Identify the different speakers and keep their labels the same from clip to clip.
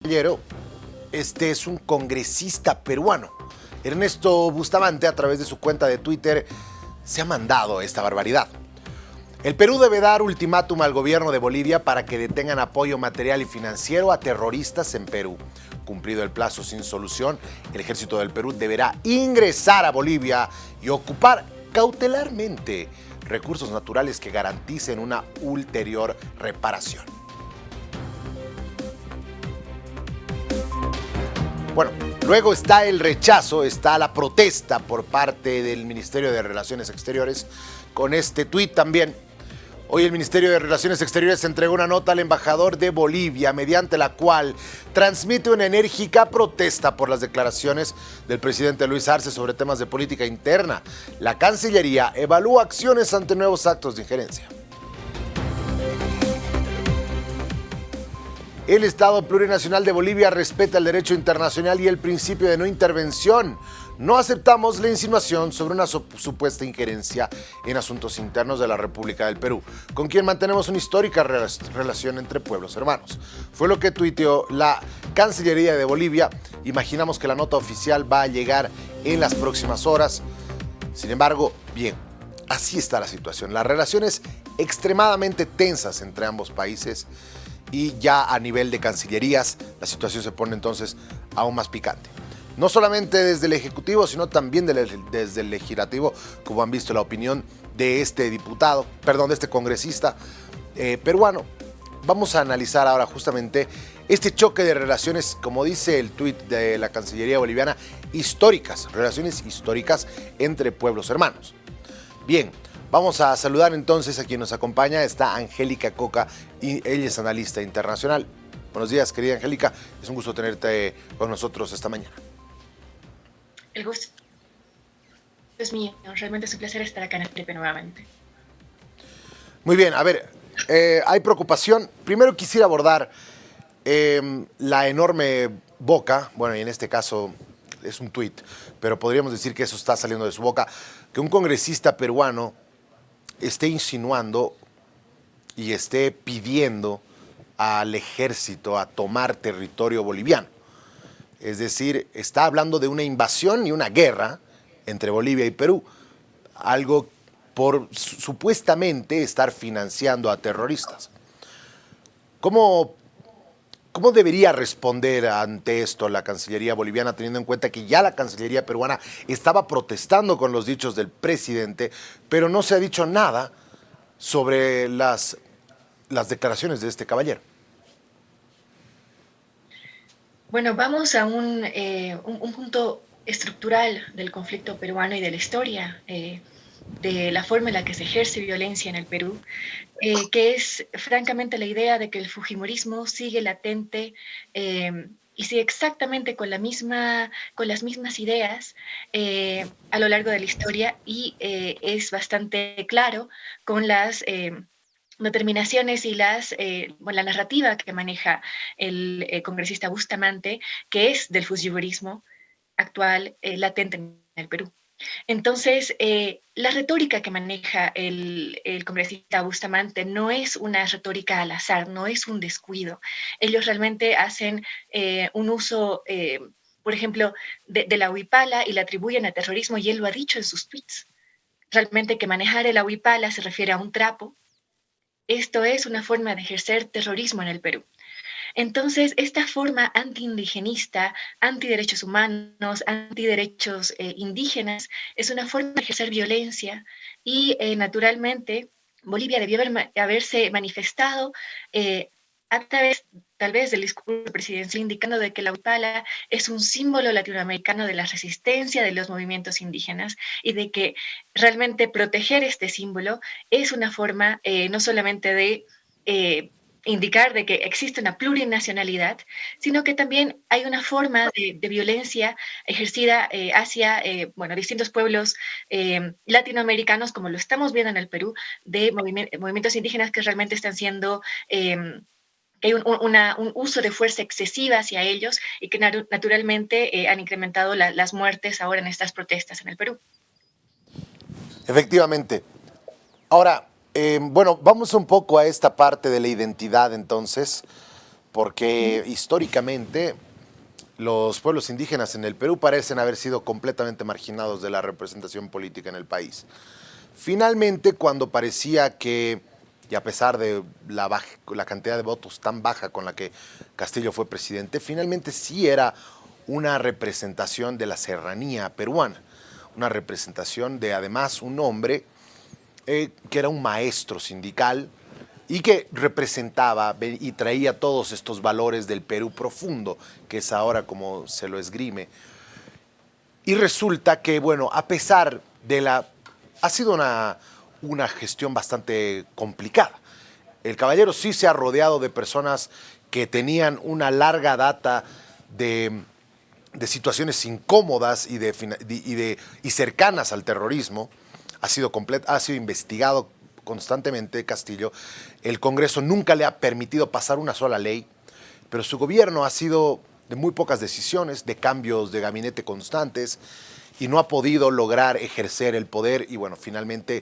Speaker 1: Caballero, este es un congresista peruano. Ernesto Bustamante, a través de su cuenta de Twitter, se ha mandado esta barbaridad. El Perú debe dar ultimátum al gobierno de Bolivia para que detengan apoyo material y financiero a terroristas en Perú. Cumplido el plazo sin solución, el ejército del Perú deberá ingresar a Bolivia y ocupar cautelarmente recursos naturales que garanticen una ulterior reparación. Bueno, luego está el rechazo, está la protesta por parte del Ministerio de Relaciones Exteriores con este tuit también. Hoy el Ministerio de Relaciones Exteriores entregó una nota al embajador de Bolivia, mediante la cual transmite una enérgica protesta por las declaraciones del presidente Luis Arce sobre temas de política interna. La Cancillería evalúa acciones ante nuevos actos de injerencia. El Estado Plurinacional de Bolivia respeta el derecho internacional y el principio de no intervención. No aceptamos la insinuación sobre una supuesta injerencia en asuntos internos de la República del Perú, con quien mantenemos una histórica relación entre pueblos hermanos. Fue lo que tuiteó la Cancillería de Bolivia. Imaginamos que la nota oficial va a llegar en las próximas horas. Sin embargo, bien, así está la situación. Las relaciones extremadamente tensas entre ambos países. Y ya a nivel de cancillerías, la situación se pone entonces aún más picante. No solamente desde el Ejecutivo, sino también desde el Legislativo, como han visto la opinión de este de este congresista peruano. Vamos a analizar ahora justamente este choque de relaciones, como dice el tuit de la Cancillería boliviana, relaciones históricas entre pueblos hermanos. Bien. Vamos a saludar entonces a quien nos acompaña, está Angélica Coca, y ella es analista internacional. Buenos días, querida Angélica, es un gusto tenerte con nosotros esta mañana.
Speaker 2: El gusto es mío, realmente es un placer estar acá en el TP nuevamente.
Speaker 1: Muy bien, a ver, hay preocupación. Primero quisiera abordar la enorme boca, bueno, y en este caso es un tuit, pero podríamos decir que eso está saliendo de su boca, que un congresista peruano esté insinuando y esté pidiendo al ejército a tomar territorio boliviano. Es decir, está hablando de una invasión y una guerra entre Bolivia y Perú, algo por supuestamente estar financiando a terroristas. ¿Cómo debería responder ante esto la Cancillería boliviana, teniendo en cuenta que ya la Cancillería peruana estaba protestando con los dichos del presidente, pero no se ha dicho nada sobre las declaraciones de este caballero?
Speaker 2: Bueno, vamos a un punto estructural del conflicto peruano y de la historia, de la forma en la que se ejerce violencia en el Perú, que es francamente la idea de que el fujimorismo sigue latente y sigue exactamente con las mismas ideas a lo largo de la historia y es bastante claro con las determinaciones y la narrativa que maneja el congresista Bustamante, que es del fujimorismo actual latente en el Perú. Entonces, la retórica que maneja el congresista Bustamante no es una retórica al azar, no es un descuido. Ellos realmente hacen un uso, por ejemplo, de la huipala y la atribuyen a terrorismo, y él lo ha dicho en sus tweets. Realmente que manejar el huipala se refiere a un trapo. Esto es una forma de ejercer terrorismo en el Perú. Entonces, esta forma antiindigenista, antiderechos humanos, antiderechos indígenas, es una forma de ejercer violencia y, naturalmente, Bolivia debió haberse manifestado a través, tal vez, del discurso presidencial indicando de que la huipala es un símbolo latinoamericano de la resistencia de los movimientos indígenas y de que realmente proteger este símbolo es una forma no solamente de indicar de que existe una plurinacionalidad, sino que también hay una forma de violencia ejercida hacia distintos pueblos latinoamericanos, como lo estamos viendo en el Perú, de movimientos indígenas que realmente están siendo que hay un uso de fuerza excesiva hacia ellos y que naturalmente han incrementado las muertes ahora en estas protestas en el Perú.
Speaker 1: Efectivamente. Ahora, bueno, vamos un poco a esta parte de la identidad entonces. porque históricamente los pueblos indígenas en el Perú parecen haber sido completamente marginados de la representación política en el país. Finalmente, cuando parecía que, y a pesar de la cantidad de votos tan baja con la que Castillo fue presidente, finalmente sí era una representación de la serranía peruana, una representación de además un hombre que era un maestro sindical y que representaba y traía todos estos valores del Perú profundo, que es ahora como se lo esgrime. Y resulta que, bueno, a pesar de la... Ha sido una gestión bastante complicada. El caballero sí se ha rodeado de personas que tenían una larga data de situaciones incómodas y cercanas al terrorismo. Ha sido investigado constantemente Castillo. El Congreso nunca le ha permitido pasar una sola ley, pero su gobierno ha sido de muy pocas decisiones, de cambios de gabinete constantes, y no ha podido lograr ejercer el poder y bueno, finalmente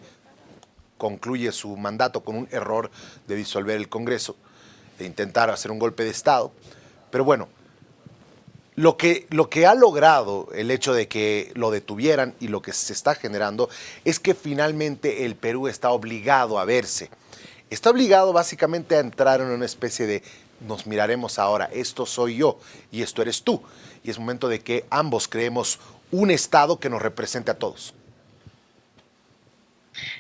Speaker 1: concluye su mandato con un error de disolver el Congreso, de intentar hacer un golpe de Estado. Pero bueno, lo que ha logrado el hecho de que lo detuvieran y lo que se está generando es que finalmente el Perú está obligado a verse. Está obligado básicamente a entrar en una especie de nos miraremos ahora, esto soy yo y esto eres tú. Y es momento de que ambos creemos un Estado que nos represente a todos.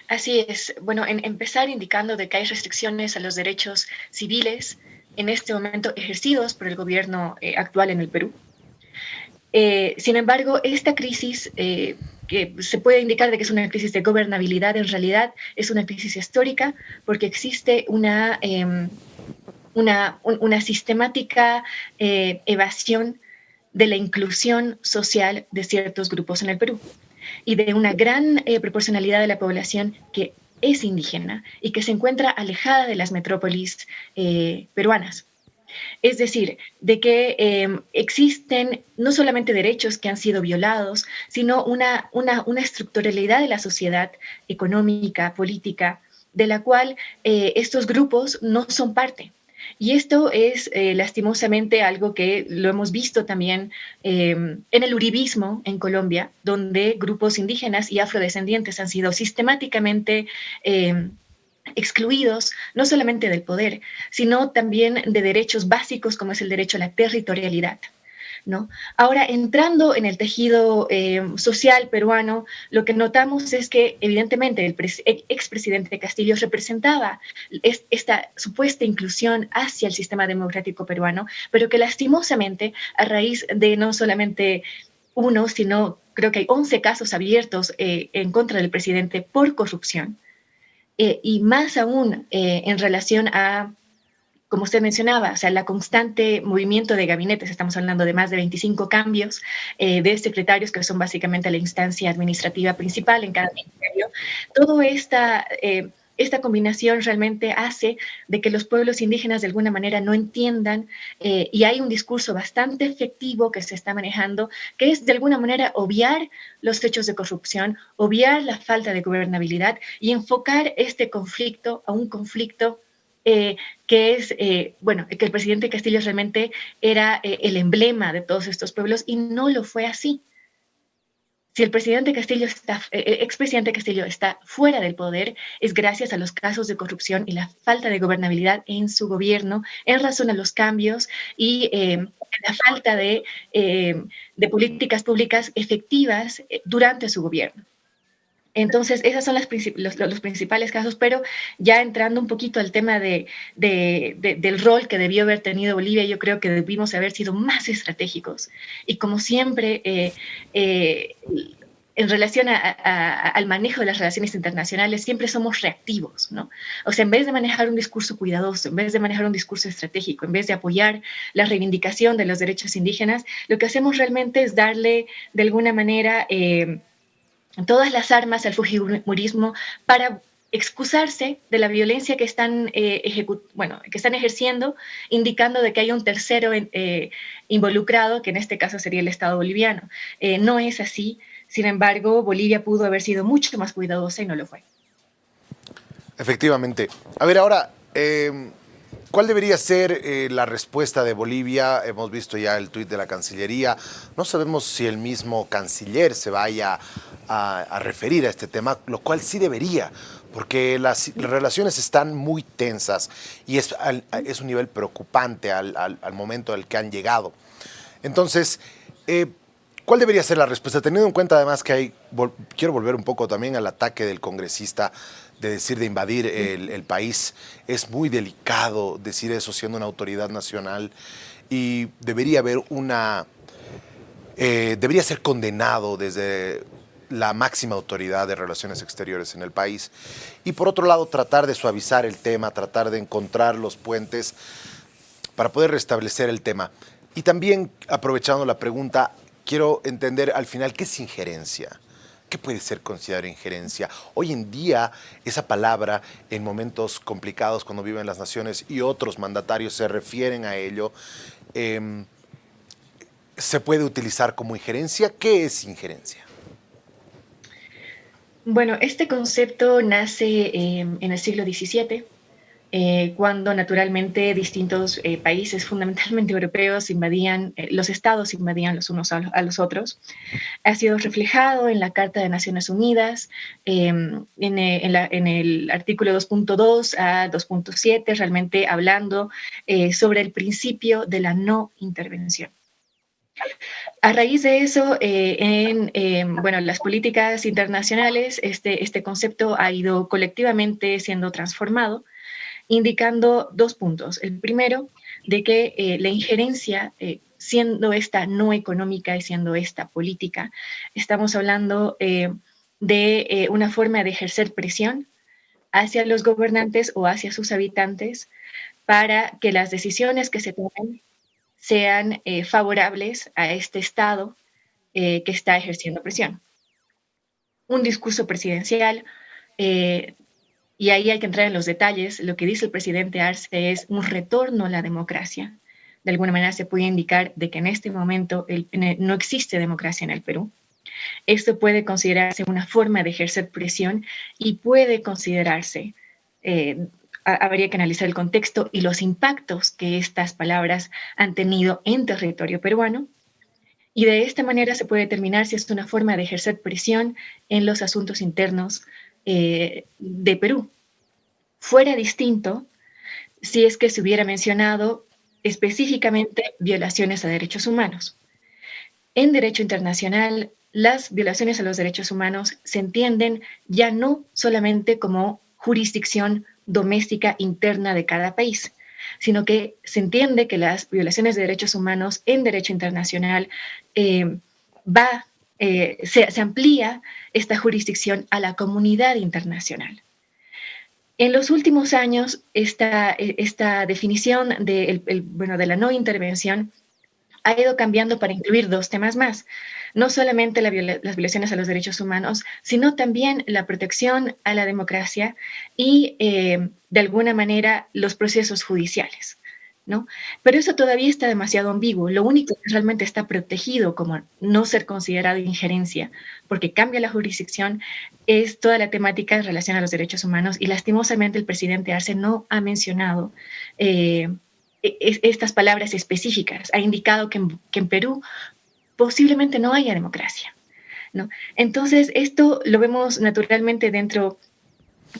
Speaker 2: Así es. Bueno, empezar indicando de que hay restricciones a los derechos civiles en este momento ejercidos por el gobierno actual en el Perú. Sin embargo, esta crisis, que se puede indicar de que es una crisis de gobernabilidad, en realidad es una crisis histórica porque existe una sistemática evasión de la inclusión social de ciertos grupos en el Perú y de una gran proporcionalidad de la población que es indígena y que se encuentra alejada de las metrópolis peruanas. Es decir, de que existen no solamente derechos que han sido violados, sino una estructuralidad de la sociedad económica, política, de la cual estos grupos no son parte. Y esto es lastimosamente algo que lo hemos visto también en el uribismo en Colombia, donde grupos indígenas y afrodescendientes han sido sistemáticamente excluidos no solamente del poder, sino también de derechos básicos como es el derecho a la territorialidad, ¿no? Ahora, entrando en el tejido social peruano, lo que notamos es que evidentemente el expresidente Castillo representaba esta supuesta inclusión hacia el sistema democrático peruano, pero que lastimosamente a raíz de no solamente uno, sino creo que hay 11 casos abiertos en contra del presidente por corrupción, y más aún en relación a, como usted mencionaba, o sea, la constante movimiento de gabinetes, estamos hablando de más de 25 cambios de secretarios, que son básicamente la instancia administrativa principal en cada ministerio. Toda esta combinación realmente hace de que los pueblos indígenas de alguna manera no entiendan, y hay un discurso bastante efectivo que se está manejando, que es de alguna manera obviar los hechos de corrupción, obviar la falta de gobernabilidad y enfocar este conflicto a un conflicto que es, bueno, que el presidente Castillo realmente era el emblema de todos estos pueblos y no lo fue así. Si el presidente Castillo expresidente Castillo está fuera del poder, es gracias a los casos de corrupción y la falta de gobernabilidad en su gobierno, en razón a los cambios y la falta de políticas públicas efectivas durante su gobierno. Entonces, esos son los principales casos, pero ya entrando un poquito al tema del rol que debió haber tenido Bolivia, yo creo que debimos haber sido más estratégicos. Y como siempre, en relación al manejo de las relaciones internacionales, siempre somos reactivos, ¿no? O sea, en vez de manejar un discurso cuidadoso, en vez de manejar un discurso estratégico, en vez de apoyar la reivindicación de los derechos indígenas, lo que hacemos realmente es darle, de alguna manera, todas las armas al fujimorismo para excusarse de la violencia que están, que están ejerciendo, indicando de que hay un tercero involucrado, que en este caso sería el Estado boliviano. No es así. Sin embargo, Bolivia pudo haber sido mucho más cuidadosa y no lo fue.
Speaker 1: Efectivamente. A ver, ahora, ¿Cuál debería ser la respuesta de Bolivia? Hemos visto ya el tuit de la Cancillería. No sabemos si el mismo canciller se vaya a referir a este tema, lo cual sí debería, porque las relaciones están muy tensas y es un nivel preocupante al momento al que han llegado. Entonces, ¿cuál debería ser la respuesta? Teniendo en cuenta además que quiero volver un poco también al ataque del congresista de decir de invadir el país. Es muy delicado decir eso siendo una autoridad nacional y debería haber debería ser condenado desde la máxima autoridad de relaciones exteriores en el país. Y por otro lado, tratar de suavizar el tema, tratar de encontrar los puentes para poder restablecer el tema. Y también, aprovechando la pregunta, quiero entender al final qué es injerencia. ¿Qué puede ser considerado injerencia? Hoy en día, esa palabra, en momentos complicados cuando viven las naciones y otros mandatarios se refieren a ello, se puede utilizar como injerencia. ¿Qué es injerencia?
Speaker 2: Bueno, este concepto nace en el siglo XVII, cuando naturalmente distintos países, fundamentalmente europeos, los estados invadían los unos a los otros. Ha sido reflejado en la Carta de Naciones Unidas, en el artículo 2.2 a 2.7, realmente hablando sobre el principio de la no intervención. A raíz de eso, bueno, las políticas internacionales, este concepto ha ido colectivamente siendo transformado, indicando dos puntos. El primero, de que la injerencia, siendo esta no económica y siendo esta política, estamos hablando de una forma de ejercer presión hacia los gobernantes o hacia sus habitantes para que las decisiones que se tomen sean favorables a este Estado que está ejerciendo presión. Un discurso presidencial, y ahí hay que entrar en los detalles, lo que dice el presidente Arce es un retorno a la democracia. De alguna manera se puede indicar de que en este momento no existe democracia en el Perú. Esto puede considerarse una forma de ejercer presión y puede considerarse, habría que analizar el contexto y los impactos que estas palabras han tenido en territorio peruano. Y de esta manera se puede determinar si es una forma de ejercer presión en los asuntos internos de Perú. Fuera distinto si es que se hubiera mencionado específicamente violaciones a derechos humanos. En derecho internacional, las violaciones a los derechos humanos se entienden ya no solamente como jurisdicción doméstica interna de cada país, sino que se entiende que las violaciones de derechos humanos en derecho internacional se amplía esta jurisdicción a la comunidad internacional. En los últimos años, esta definición de la no intervención ha ido cambiando para incluir dos temas más. No solamente las violaciones a los derechos humanos, sino también la protección a la democracia y, de alguna manera, los procesos judiciales, ¿no? Pero eso todavía está demasiado ambiguo. Lo único que realmente está protegido como no ser considerado injerencia, porque cambia la jurisdicción, es toda la temática en relación a los derechos humanos. Y lastimosamente el presidente Arce no ha mencionado estas palabras específicas. Ha indicado que en Perú posiblemente no haya democracia, ¿no? Entonces, esto lo vemos naturalmente dentro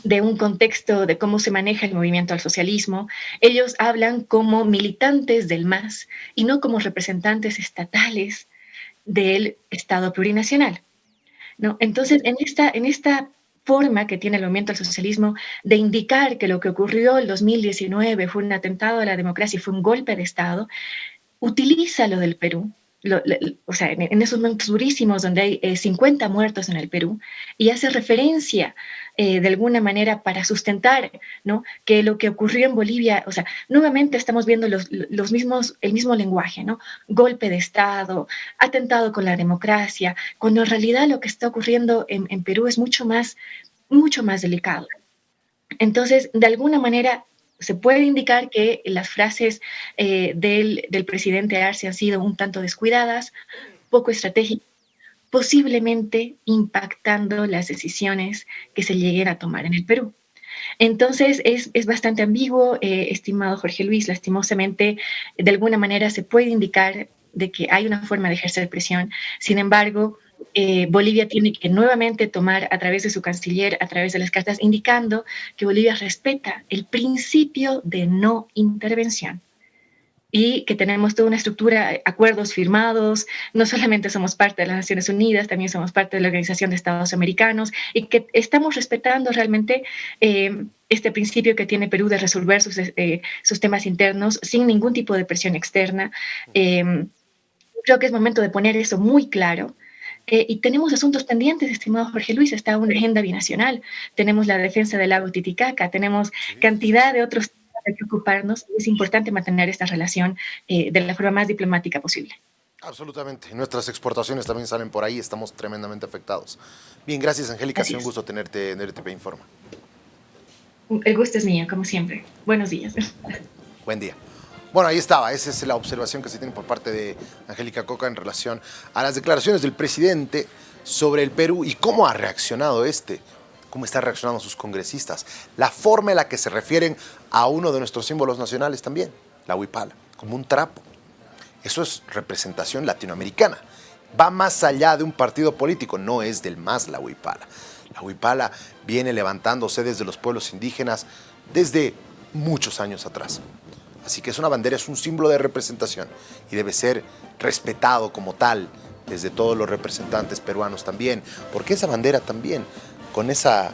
Speaker 2: de un contexto de cómo se maneja el movimiento al socialismo. Ellos hablan como militantes del MAS y no como representantes estatales del Estado plurinacional, ¿no? Entonces, en esta forma que tiene el movimiento al socialismo de indicar que lo que ocurrió el 2019 fue un atentado a la democracia y fue un golpe de Estado, utiliza lo del Perú, o sea, en esos momentos durísimos donde hay 50 muertos en el Perú, y hace referencia de alguna manera para sustentar, ¿no?, que lo que ocurrió en Bolivia, o sea, nuevamente estamos viendo el mismo lenguaje, ¿no? Golpe de Estado, atentado con la democracia, cuando en realidad lo que está ocurriendo en Perú es mucho más delicado. Entonces, de alguna manera, se puede indicar que las frases del presidente Arce han sido un tanto descuidadas, poco estratégicas, posiblemente impactando las decisiones que se lleguen a tomar en el Perú. Entonces es bastante ambiguo, estimado Jorge Luis, lastimosamente, de alguna manera se puede indicar de que hay una forma de ejercer presión. Sin embargo, Bolivia tiene que nuevamente tomar a través de su canciller, a través de las cartas, indicando que Bolivia respeta el principio de no intervención y que tenemos toda una estructura, acuerdos firmados, no solamente somos parte de las Naciones Unidas, también somos parte de la Organización de Estados Americanos y que estamos respetando realmente este principio que tiene Perú de resolver sus temas internos sin ningún tipo de presión externa. Creo que es momento de poner eso muy claro. Y tenemos asuntos pendientes, estimado Jorge Luis, está una agenda binacional, tenemos la defensa del lago Titicaca, tenemos cantidad de otros temas de que ocuparnos. Es importante mantener esta relación de la forma más diplomática posible.
Speaker 1: Absolutamente. Nuestras exportaciones también salen por ahí, estamos tremendamente afectados. Bien, gracias Angélica, ha sido un gusto tenerte en RTP Informa.
Speaker 2: El gusto es mío, como siempre. Buenos días.
Speaker 1: Buen día. Bueno, ahí estaba, esa es la observación que se tiene por parte de Angélica Coca en relación a las declaraciones del presidente sobre el Perú y cómo ha reaccionado cómo están reaccionando sus congresistas, la forma en la que se refieren a uno de nuestros símbolos nacionales también, la huipala, como un trapo. Eso es representación latinoamericana. Va más allá de un partido político, no es del MAS la huipala. La huipala viene levantándose desde los pueblos indígenas desde muchos años atrás. Así que es una bandera, es un símbolo de representación y debe ser respetado como tal desde todos los representantes peruanos también, porque esa bandera también, con esas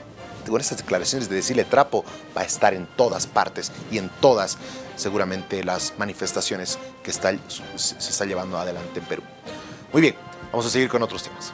Speaker 1: declaraciones de decirle trapo, va a estar en todas partes y en todas, seguramente, las manifestaciones que se está llevando adelante en Perú. Muy bien, vamos a seguir con otros temas.